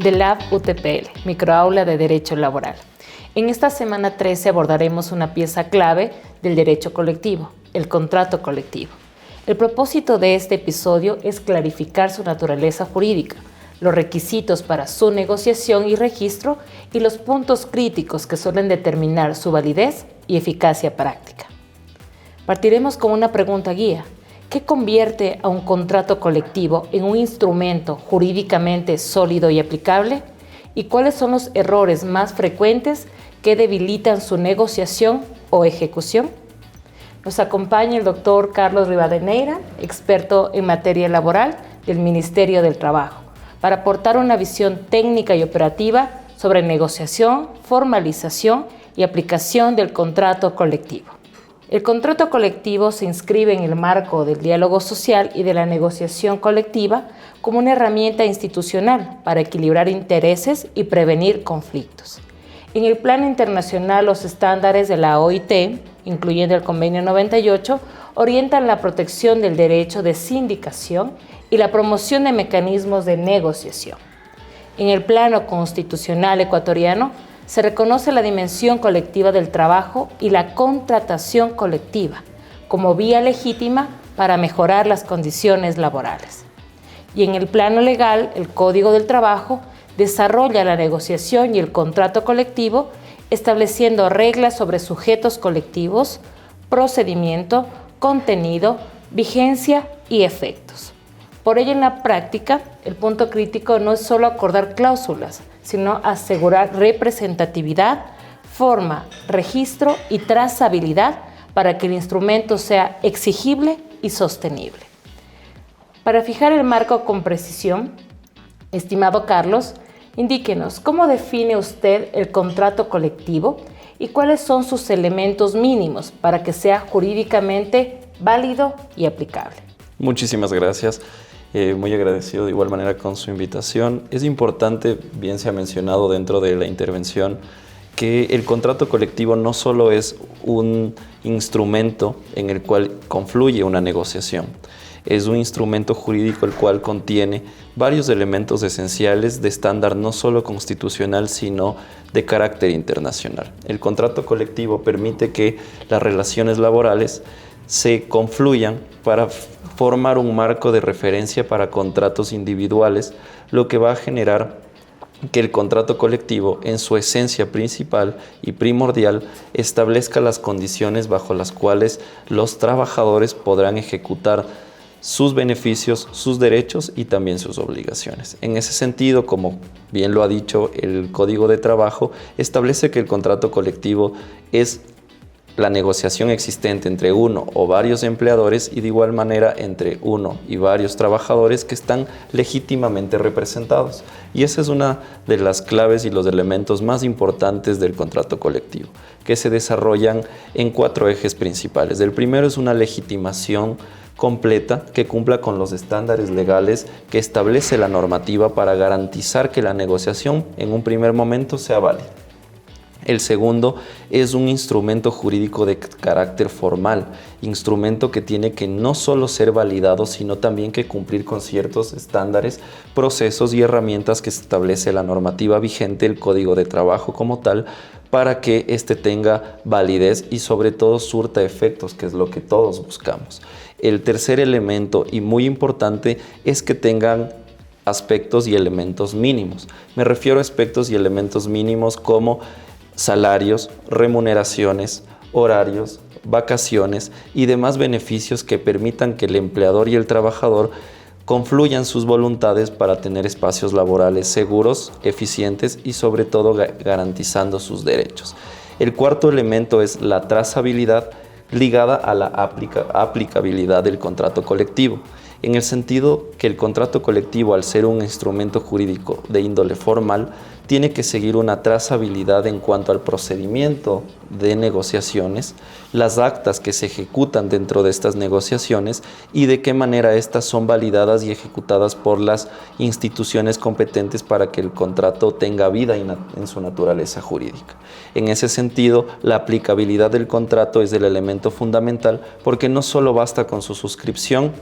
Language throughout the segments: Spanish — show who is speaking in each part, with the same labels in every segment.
Speaker 1: del Lab UTPL, Microaula de Derecho Laboral. En esta semana 13 abordaremos una pieza clave del derecho colectivo, el contrato colectivo. El propósito de este episodio es clarificar su naturaleza jurídica, los requisitos para su negociación y registro y los puntos críticos que suelen determinar su validez y eficacia práctica. Partiremos con una pregunta guía. ¿Qué convierte a un contrato colectivo en un instrumento jurídicamente sólido y aplicable? ¿Y cuáles son los errores más frecuentes que debilitan su negociación o ejecución? Nos acompaña el doctor Carlos Rivadeneira, experto en materia laboral del Ministerio del Trabajo, para aportar una visión técnica y operativa sobre negociación, formalización y aplicación del contrato colectivo. El contrato colectivo se inscribe en el marco del diálogo social y de la negociación colectiva como una herramienta institucional para equilibrar intereses y prevenir conflictos. En el plano internacional, los estándares de la OIT, incluyendo el Convenio 98, orientan la protección del derecho de sindicación y la promoción de mecanismos de negociación. En el plano constitucional ecuatoriano, se reconoce la dimensión colectiva del trabajo y la contratación colectiva como vía legítima para mejorar las condiciones laborales. Y en el plano legal, el Código del Trabajo desarrolla la negociación y el contrato colectivo, estableciendo reglas sobre sujetos colectivos, procedimiento, contenido, vigencia y efectos. Por ello, en la práctica, el punto crítico no es solo acordar cláusulas, sino asegurar representatividad, forma, registro y trazabilidad para que el instrumento sea exigible y sostenible. Para fijar el marco con precisión, estimado Carlos, indíquenos cómo define usted el contrato colectivo y cuáles son sus elementos mínimos para que sea jurídicamente válido y aplicable.
Speaker 2: Muchísimas gracias. Muy agradecido de igual manera con su invitación. Es importante, bien se ha mencionado dentro de la intervención, que el contrato colectivo no solo es un instrumento en el cual confluye una negociación, es un instrumento jurídico el cual contiene varios elementos esenciales de estándar no solo constitucional, sino de carácter internacional. El contrato colectivo permite que las relaciones laborales se confluyan para formar un marco de referencia para contratos individuales, lo que va a generar que el contrato colectivo, en su esencia principal y primordial, establezca las condiciones bajo las cuales los trabajadores podrán ejecutar sus beneficios, sus derechos y también sus obligaciones. En ese sentido, como bien lo ha dicho el Código de Trabajo, establece que el contrato colectivo es la negociación existente entre uno o varios empleadores y de igual manera entre uno y varios trabajadores que están legítimamente representados. Y esa es una de las claves y los elementos más importantes del contrato colectivo, que se desarrollan en 4 ejes principales. El primero es una legitimación completa que cumpla con los estándares legales que establece la normativa para garantizar que la negociación en un primer momento sea válida. El segundo es un instrumento jurídico de carácter formal, instrumento que tiene que no solo ser validado, sino también que cumplir con ciertos estándares, procesos y herramientas que establece la normativa vigente, el Código de Trabajo como tal, para que éste tenga validez y sobre todo surta efectos, que es lo que todos buscamos. El tercer elemento y muy importante es que tengan aspectos y elementos mínimos. Me refiero a aspectos y elementos mínimos como salarios, remuneraciones, horarios, vacaciones y demás beneficios que permitan que el empleador y el trabajador confluyan sus voluntades para tener espacios laborales seguros, eficientes y sobre todo garantizando sus derechos. El cuarto elemento es la trazabilidad ligada a la aplicabilidad del contrato colectivo, en el sentido que el contrato colectivo, al ser un instrumento jurídico de índole formal, tiene que seguir una trazabilidad en cuanto al procedimiento de negociaciones, las actas que se ejecutan dentro de estas negociaciones y de qué manera estas son validadas y ejecutadas por las instituciones competentes para que el contrato tenga vida en su naturaleza jurídica. En ese sentido, la aplicabilidad del contrato es el elemento fundamental porque no solo basta con su suscripción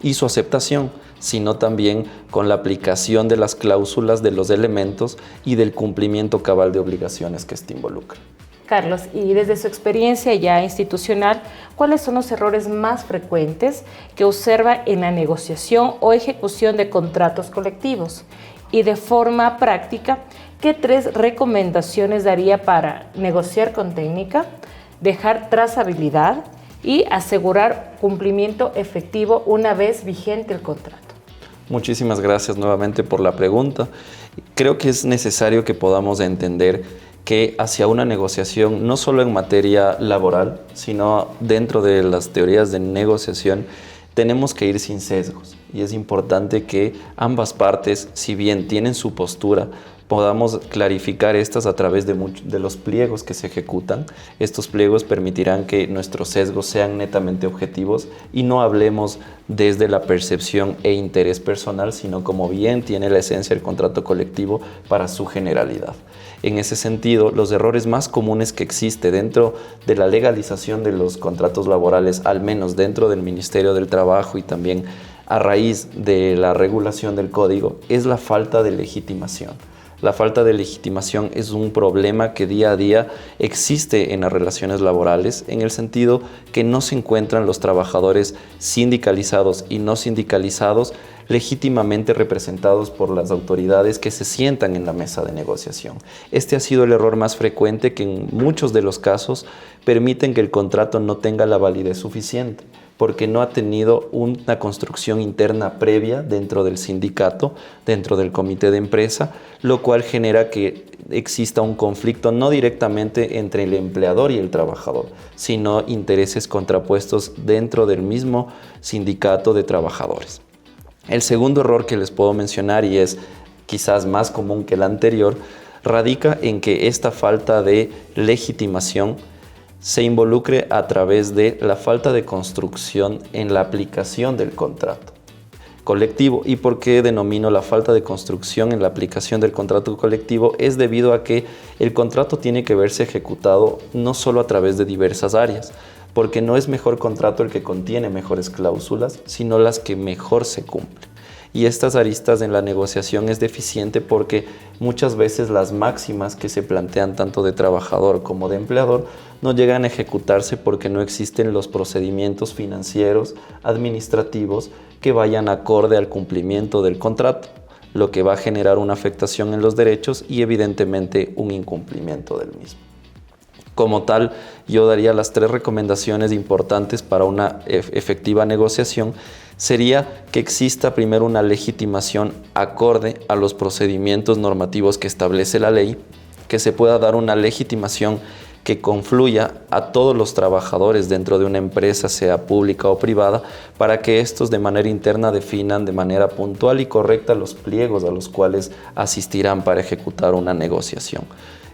Speaker 2: y su aceptación, sino también con la aplicación de las cláusulas, de los elementos y del cumplimiento cabal de obligaciones que esto involucra.
Speaker 1: Carlos, y desde su experiencia ya institucional, ¿cuáles son los errores más frecuentes que observa en la negociación o ejecución de contratos colectivos? Y de forma práctica, ¿qué 3 recomendaciones daría para negociar con técnica, dejar trazabilidad y asegurar cumplimiento efectivo una vez vigente el contrato?
Speaker 2: Muchísimas gracias nuevamente por la pregunta. Creo que es necesario que podamos entender que hacia una negociación, no solo en materia laboral, sino dentro de las teorías de negociación, tenemos que ir sin sesgos. Y es importante que ambas partes, si bien tienen su postura, podamos clarificar estas a través de los pliegos que se ejecutan. Estos pliegos permitirán que nuestros sesgos sean netamente objetivos y no hablemos desde la percepción e interés personal, sino como bien tiene la esencia del contrato colectivo para su generalidad. En ese sentido, los errores más comunes que existe dentro de la legalización de los contratos laborales, al menos dentro del Ministerio del Trabajo y también a raíz de la regulación del código, es la falta de legitimación. La falta de legitimación es un problema que día a día existe en las relaciones laborales, en el sentido que no se encuentran los trabajadores sindicalizados y no sindicalizados legítimamente representados por las autoridades que se sientan en la mesa de negociación. Este ha sido el error más frecuente, que en muchos de los casos permiten que el contrato no tenga la validez suficiente, porque no ha tenido una construcción interna previa dentro del sindicato, dentro del comité de empresa, lo cual genera que exista un conflicto no directamente entre el empleador y el trabajador, sino intereses contrapuestos dentro del mismo sindicato de trabajadores. El segundo error que les puedo mencionar, y es quizás más común que el anterior, radica en que esta falta de legitimación se involucre a través de la falta de construcción en la aplicación del contrato colectivo. ¿Y por qué denomino la falta de construcción en la aplicación del contrato colectivo? Es debido a que el contrato tiene que verse ejecutado no solo a través de diversas áreas, porque no es mejor contrato el que contiene mejores cláusulas, sino las que mejor se cumplen. Y estas aristas en la negociación es deficiente porque muchas veces las máximas que se plantean tanto de trabajador como de empleador no llegan a ejecutarse porque no existen los procedimientos financieros, administrativos que vayan acorde al cumplimiento del contrato, lo que va a generar una afectación en los derechos y evidentemente un incumplimiento del mismo. Como tal, yo daría las 3 recomendaciones importantes para una efectiva negociación. Sería que exista primero una legitimación acorde a los procedimientos normativos que establece la ley, que se pueda dar una legitimación que confluya a todos los trabajadores dentro de una empresa, sea pública o privada, para que estos de manera interna definan de manera puntual y correcta los pliegos a los cuales asistirán para ejecutar una negociación.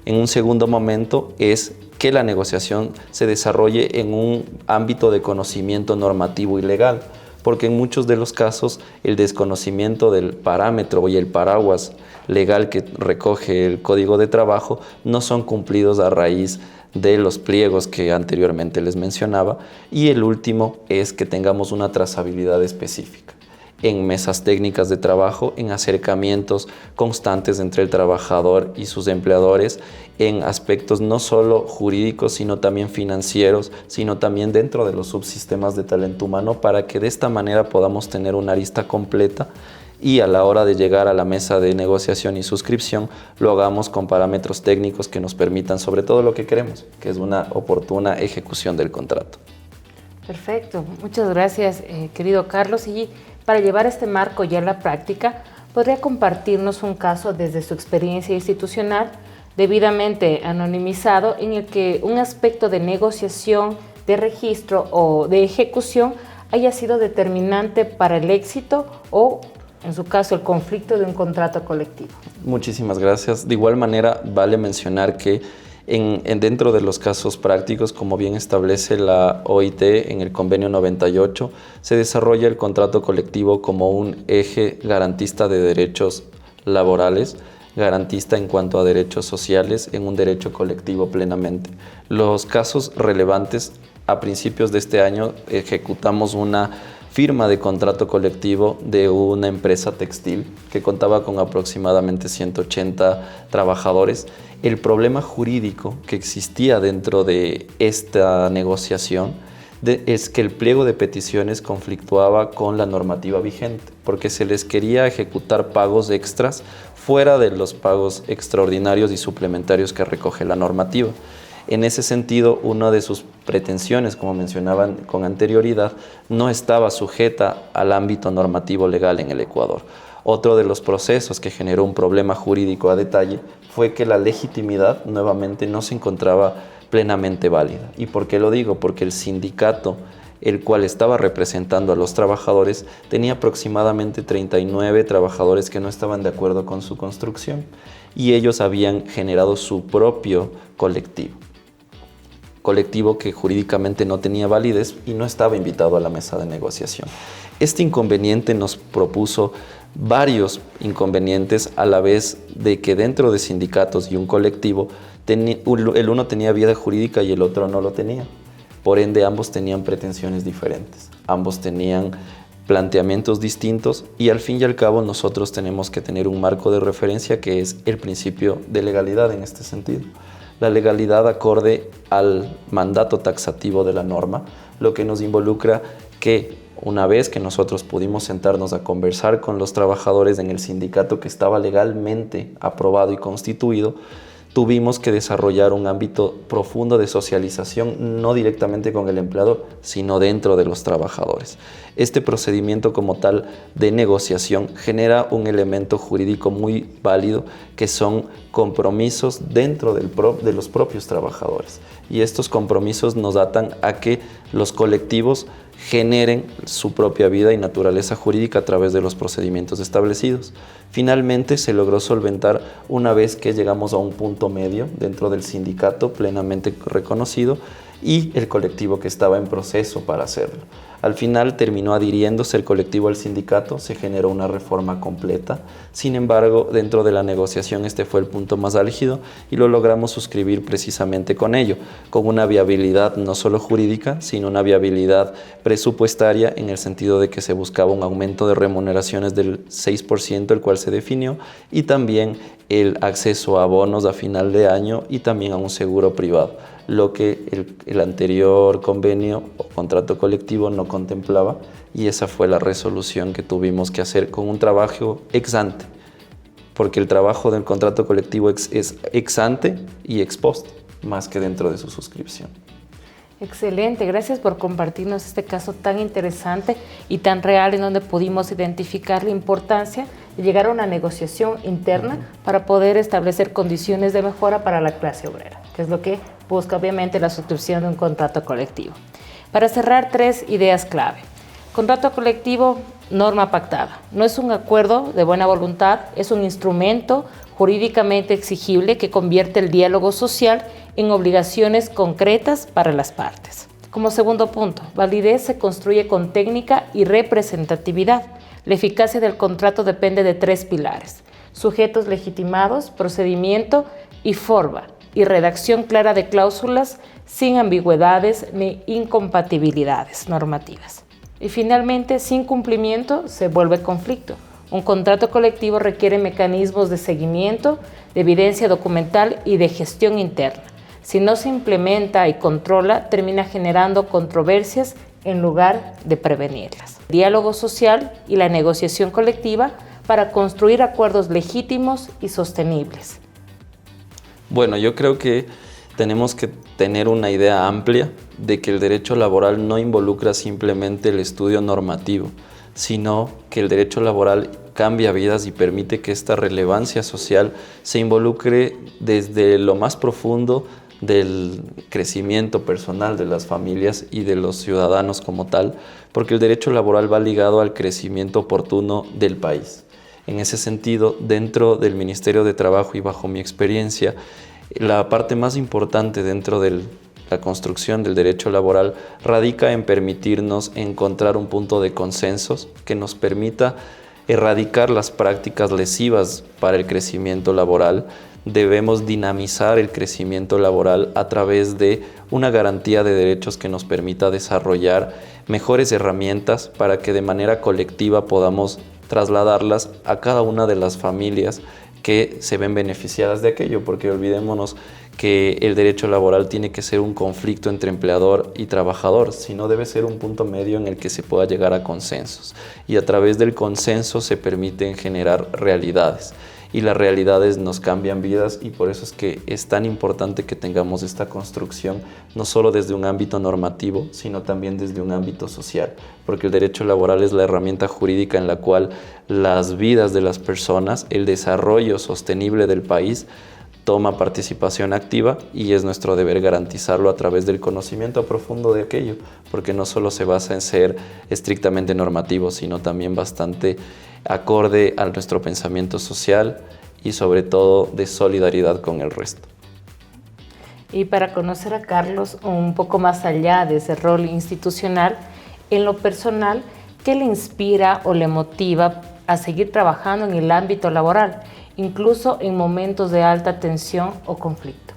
Speaker 2: En un segundo momento es que la negociación se desarrolle en un ámbito de conocimiento normativo y legal, porque en muchos de los casos el desconocimiento del parámetro y el paraguas legal que recoge el Código de Trabajo no son cumplidos a raíz de los pliegos que anteriormente les mencionaba. Y el último es que tengamos una trazabilidad específica en mesas técnicas de trabajo, en acercamientos constantes entre el trabajador y sus empleadores, en aspectos no solo jurídicos, sino también financieros, sino también dentro de los subsistemas de talento humano, para que de esta manera podamos tener una arista completa y a la hora de llegar a la mesa de negociación y suscripción lo hagamos con parámetros técnicos que nos permitan sobre todo lo que queremos, que es una oportuna ejecución del contrato.
Speaker 1: Perfecto, muchas gracias, querido Carlos. Y para llevar este marco ya a la práctica, ¿podría compartirnos un caso desde su experiencia institucional, debidamente anonimizado, en el que un aspecto de negociación, de registro o de ejecución haya sido determinante para el éxito o, en su caso, el conflicto de un contrato colectivo?
Speaker 2: Muchísimas gracias. De igual manera, vale mencionar que dentro de los casos prácticos, como bien establece la OIT en el convenio 98, se desarrolla el contrato colectivo como un eje garantista de derechos laborales, garantista en cuanto a derechos sociales, en un derecho colectivo plenamente. Los casos relevantes: a principios de este año ejecutamos una firma de contrato colectivo de una empresa textil que contaba con aproximadamente 180 trabajadores. El problema jurídico que existía dentro de esta negociación es que el pliego de peticiones conflictuaba con la normativa vigente, porque se les quería ejecutar pagos extras fuera de los pagos extraordinarios y suplementarios que recoge la normativa. En ese sentido, una de sus pretensiones, como mencionaban con anterioridad, no estaba sujeta al ámbito normativo legal en el Ecuador. Otro de los procesos que generó un problema jurídico a detalle fue que la legitimidad nuevamente no se encontraba plenamente válida. ¿Y por qué lo digo? Porque el sindicato, el cual estaba representando a los trabajadores, tenía aproximadamente 39 trabajadores que no estaban de acuerdo con su construcción y ellos habían generado su propio colectivo que jurídicamente no tenía validez y no estaba invitado a la mesa de negociación. Este inconveniente nos propuso varios inconvenientes a la vez de que dentro de sindicatos y un colectivo el uno tenía vida jurídica y el otro no lo tenía. Por ende, ambos tenían pretensiones diferentes, ambos tenían planteamientos distintos y al fin y al cabo nosotros tenemos que tener un marco de referencia que es el principio de legalidad en este sentido. La legalidad acorde al mandato taxativo de la norma, lo que nos involucra que una vez que nosotros pudimos sentarnos a conversar con los trabajadores en el sindicato que estaba legalmente aprobado y constituido, tuvimos que desarrollar un ámbito profundo de socialización, no directamente con el empleador, sino dentro de los trabajadores. Este procedimiento como tal de negociación genera un elemento jurídico muy válido que son compromisos dentro de los propios trabajadores. Y estos compromisos nos atan a que los colectivos generen su propia vida y naturaleza jurídica a través de los procedimientos establecidos. Finalmente se logró solventar una vez que llegamos a un punto medio dentro del sindicato plenamente reconocido y el colectivo que estaba en proceso para hacerlo. Al final terminó adhiriéndose el colectivo al sindicato, se generó una reforma completa. Sin embargo, dentro de la negociación este fue el punto más álgido y lo logramos suscribir precisamente con ello, con una viabilidad no solo jurídica, sino una viabilidad presupuestaria en el sentido de que se buscaba un aumento de remuneraciones del 6%, el cual se definió, y también el acceso a bonos a final de año y también a un seguro privado, lo que el anterior convenio o contrato colectivo no contemplaba, y esa fue la resolución que tuvimos que hacer con un trabajo ex ante, porque el trabajo del contrato colectivo es ex ante y ex post, más que dentro de su suscripción.
Speaker 1: Excelente, gracias por compartirnos este caso tan interesante y tan real en donde pudimos identificar la importancia de llegar a una negociación interna para poder establecer condiciones de mejora para la clase obrera, que es lo que busca obviamente la suscripción de un contrato colectivo. Para cerrar, 3 ideas clave. Contrato colectivo, norma pactada. No es un acuerdo de buena voluntad, es un instrumento jurídicamente exigible que convierte el diálogo social en obligaciones concretas para las partes. Como segundo punto, validez se construye con técnica y representatividad. La eficacia del contrato depende de 3 pilares: sujetos legitimados, procedimiento y forma, y redacción clara de cláusulas sin ambigüedades ni incompatibilidades normativas. Y finalmente, sin cumplimiento se vuelve conflicto. Un contrato colectivo requiere mecanismos de seguimiento, de evidencia documental y de gestión interna. Si no se implementa y controla, termina generando controversias en lugar de prevenirlas. Diálogo social y la negociación colectiva para construir acuerdos legítimos y sostenibles.
Speaker 2: Bueno, yo creo que tenemos que tener una idea amplia de que el derecho laboral no involucra simplemente el estudio normativo, sino que el derecho laboral cambia vidas y permite que esta relevancia social se involucre desde lo más profundo del crecimiento personal de las familias y de los ciudadanos como tal, porque el derecho laboral va ligado al crecimiento oportuno del país. En ese sentido, dentro del Ministerio de Trabajo y bajo mi experiencia, la parte más importante dentro de la construcción del derecho laboral radica en permitirnos encontrar un punto de consensos que nos permita erradicar las prácticas lesivas para el crecimiento laboral, debemos dinamizar el crecimiento laboral a través de una garantía de derechos que nos permita desarrollar mejores herramientas para que de manera colectiva podamos trasladarlas a cada una de las familias que se ven beneficiadas de aquello, porque olvidémonos que el derecho laboral tiene que ser un conflicto entre empleador y trabajador, sino debe ser un punto medio en el que se pueda llegar a consensos, y a través del consenso se permiten generar realidades, y las realidades nos cambian vidas, y por eso es que es tan importante que tengamos esta construcción no solo desde un ámbito normativo, sino también desde un ámbito social, porque el derecho laboral es la herramienta jurídica en la cual las vidas de las personas, el desarrollo sostenible del país, toma participación activa, y es nuestro deber garantizarlo a través del conocimiento profundo de aquello, porque no solo se basa en ser estrictamente normativo, sino también bastante acorde a nuestro pensamiento social y sobre todo de solidaridad con el resto.
Speaker 1: Y para conocer a Carlos un poco más allá de ese rol institucional, en lo personal, ¿qué le inspira o le motiva a seguir trabajando en el ámbito laboral, incluso en momentos de alta tensión o conflicto?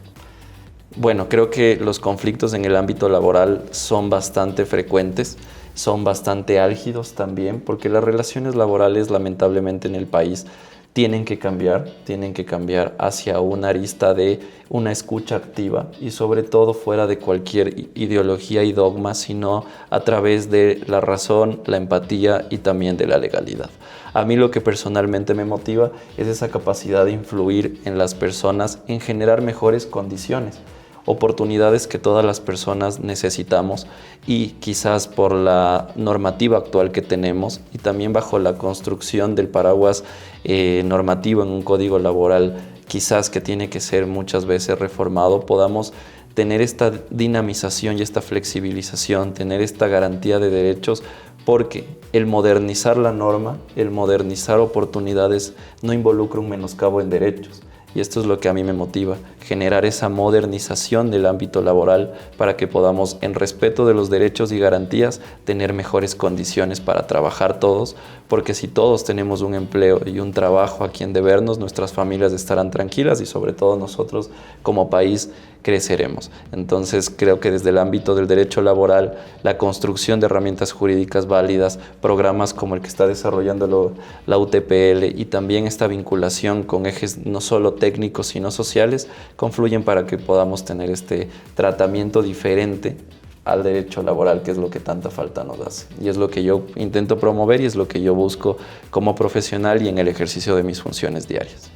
Speaker 2: Bueno, creo que los conflictos en el ámbito laboral son bastante frecuentes, son bastante álgidos también, porque las relaciones laborales lamentablemente en el país tienen que cambiar hacia una arista de una escucha activa, y sobre todo fuera de cualquier ideología y dogma, sino a través de la razón, la empatía y también de la legalidad. A mí lo que personalmente me motiva es esa capacidad de influir en las personas, en generar mejores condiciones, oportunidades que todas las personas necesitamos, y quizás por la normativa actual que tenemos y también bajo la construcción del paraguas normativo en un código laboral quizás que tiene que ser muchas veces reformado, podamos tener esta dinamización y esta flexibilización, tener esta garantía de derechos, porque el modernizar la norma, el modernizar oportunidades no involucra un menoscabo en derechos. Y esto es lo que a mí me motiva, generar esa modernización del ámbito laboral para que podamos, en respeto de los derechos y garantías, tener mejores condiciones para trabajar todos, porque si todos tenemos un empleo y un trabajo a quien debernos, nuestras familias estarán tranquilas y sobre todo nosotros como país creceremos. Entonces creo que desde el ámbito del derecho laboral, la construcción de herramientas jurídicas válidas, programas como el que está desarrollando la UTPL y también esta vinculación con ejes no solo técnicos sino sociales, confluyen para que podamos tener este tratamiento diferente al derecho laboral, que es lo que tanta falta nos hace. Y es lo que yo intento promover y es lo que yo busco como profesional y en el ejercicio de mis funciones diarias.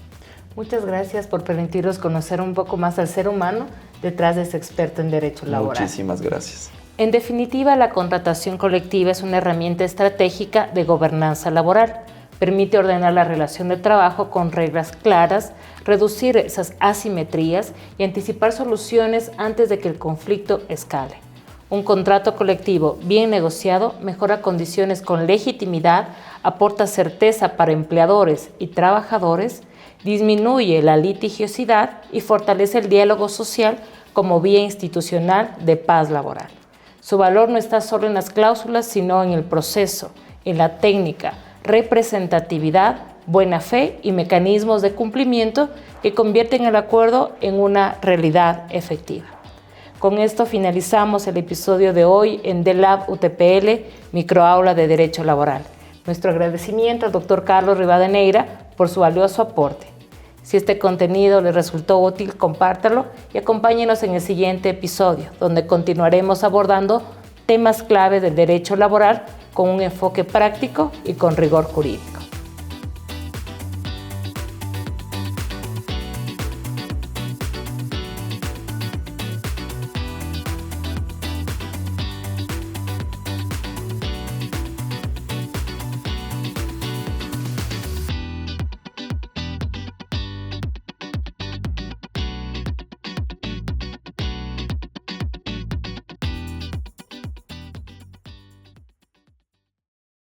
Speaker 1: Muchas gracias por permitirnos conocer un poco más al ser humano detrás de ese experto en derecho laboral.
Speaker 2: Muchísimas gracias.
Speaker 1: En definitiva, la contratación colectiva es una herramienta estratégica de gobernanza laboral. Permite ordenar la relación de trabajo con reglas claras, reducir esas asimetrías y anticipar soluciones antes de que el conflicto escale. Un contrato colectivo bien negociado mejora condiciones con legitimidad, aporta certeza para empleadores y trabajadores, disminuye la litigiosidad y fortalece el diálogo social como vía institucional de paz laboral. Su valor no está solo en las cláusulas, sino en el proceso, en la técnica, representatividad, buena fe y mecanismos de cumplimiento que convierten el acuerdo en una realidad efectiva. Con esto finalizamos el episodio de hoy en DELAB UTPL, Microaula de Derecho Laboral. Nuestro agradecimiento al Dr. Carlos Rivadeneira por su valioso aporte. Si este contenido le resultó útil, compártalo y acompáñenos en el siguiente episodio, donde continuaremos abordando temas clave del derecho laboral con un enfoque práctico y con rigor jurídico.